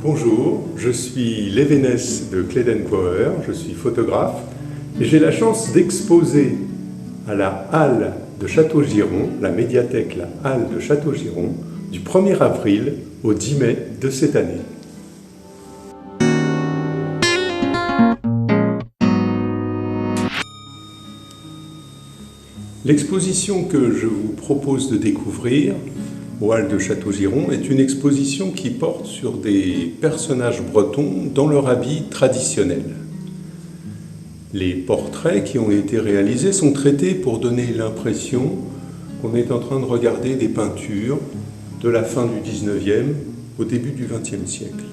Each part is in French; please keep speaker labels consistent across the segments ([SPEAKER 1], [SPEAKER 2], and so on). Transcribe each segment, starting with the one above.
[SPEAKER 1] Bonjour, je suis Lévénès de Cléden Power, je suis photographe et j'ai la chance d'exposer à la halle de Château-Giron, la médiathèque La Halle de Château-Giron, du 1er avril au 10 mai de cette année. L'exposition que je vous propose de découvrir aux Halles de Château-Giron est une exposition qui porte sur des personnages bretons dans leur habit traditionnel. Les portraits qui ont été réalisés sont traités pour donner l'impression qu'on est en train de regarder des peintures de la fin du 19e au début du 20e siècle.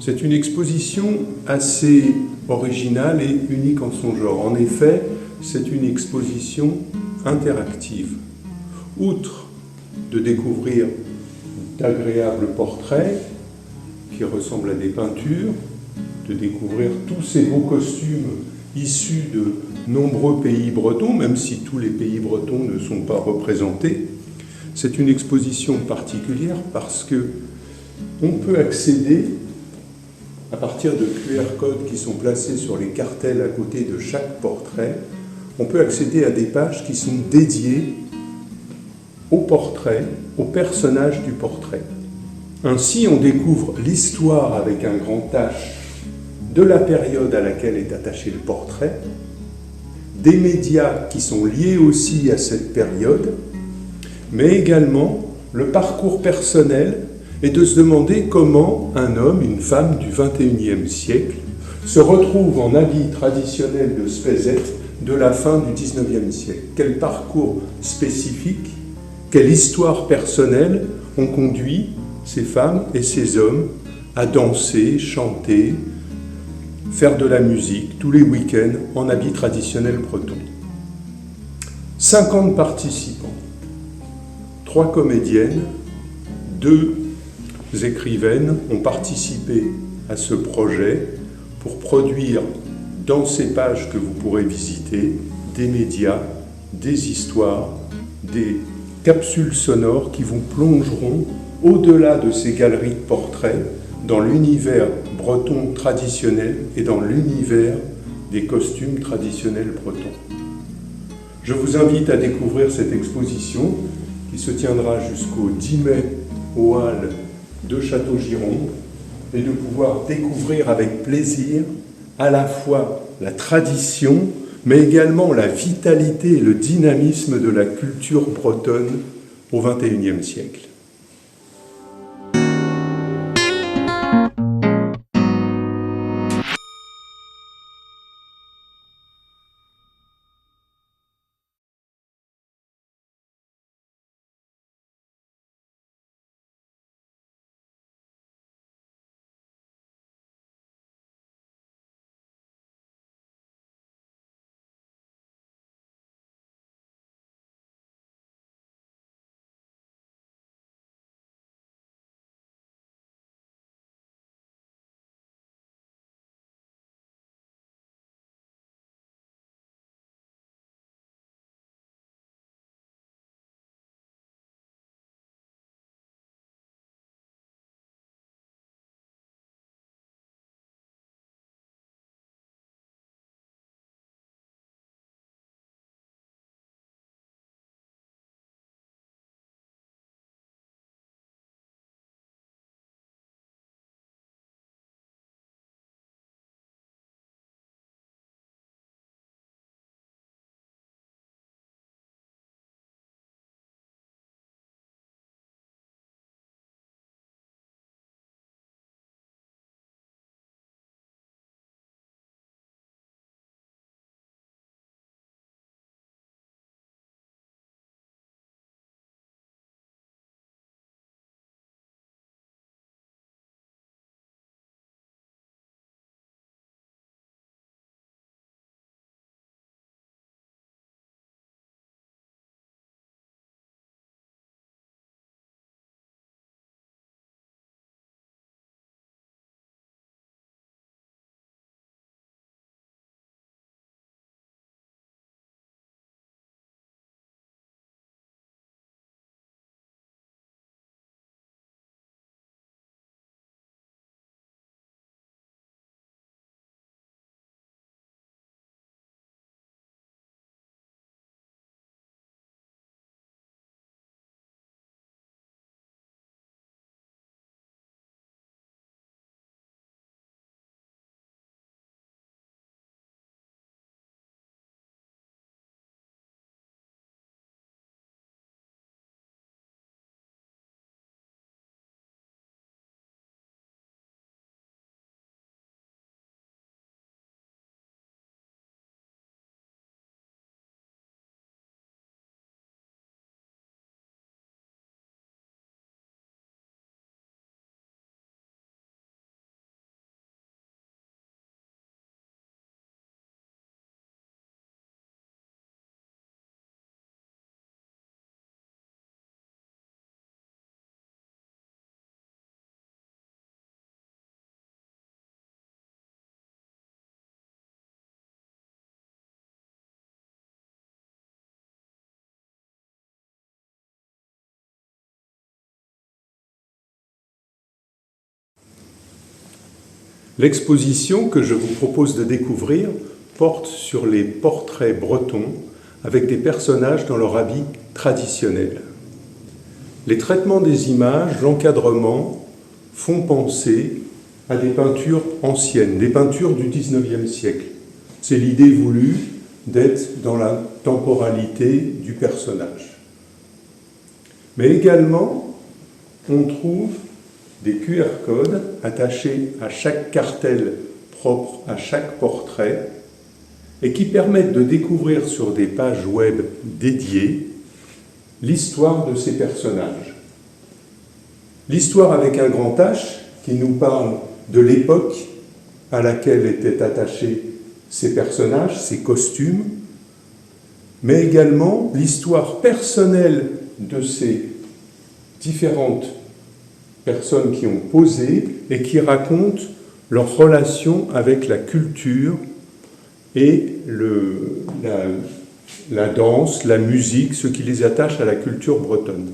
[SPEAKER 1] C'est une exposition assez originale et unique en son genre. En effet, c'est une exposition interactive. Outre de découvrir d'agréables portraits qui ressemblent à des peintures, de découvrir tous ces beaux costumes issus de nombreux pays bretons, même si tous les pays bretons ne sont pas représentés. C'est une exposition particulière parce que on peut accéder, à partir de QR codes qui sont placés sur les cartels à côté de chaque portrait, on peut accéder à des pages qui sont dédiées au portrait, au personnage du portrait. Ainsi, on découvre l'histoire avec un grand H de la période à laquelle est attaché le portrait, des médias qui sont liés aussi à cette période, mais également le parcours personnel et de se demander comment un homme, une femme du XXIe siècle se retrouve en habit traditionnel de Spézet de la fin du XIXe siècle. Quel parcours spécifique, quelle histoire personnelle ont conduit ces femmes et ces hommes à danser, chanter, faire de la musique tous les week-ends en habit traditionnel breton. 50 participants, 3 comédiennes, 2 écrivaines ont participé à ce projet pour produire dans ces pages que vous pourrez visiter des médias, des histoires, des capsules sonores qui vous plongeront au-delà de ces galeries de portraits dans l'univers breton traditionnel et dans l'univers des costumes traditionnels bretons. Je vous invite à découvrir cette exposition qui se tiendra jusqu'au 10 mai aux Halles de Château-Giron et de pouvoir découvrir avec plaisir à la fois la tradition mais également la vitalité et le dynamisme de la culture bretonne au XXIe siècle. L'exposition que je vous propose de découvrir porte sur les portraits bretons avec des personnages dans leur habit traditionnel. Les traitements des images, l'encadrement font penser à des peintures anciennes, des peintures du XIXe siècle. C'est l'idée voulue d'être dans la temporalité du personnage. Mais également, on trouve des QR codes attachés à chaque cartel propre à chaque portrait et qui permettent de découvrir sur des pages web dédiées l'histoire de ces personnages. L'histoire avec un grand H qui nous parle de l'époque à laquelle étaient attachés ces personnages, ces costumes, mais également l'histoire personnelle de ces différentes personnes qui ont posé et qui racontent leur relation avec la culture et la danse, la musique, ce qui les attache à la culture bretonne.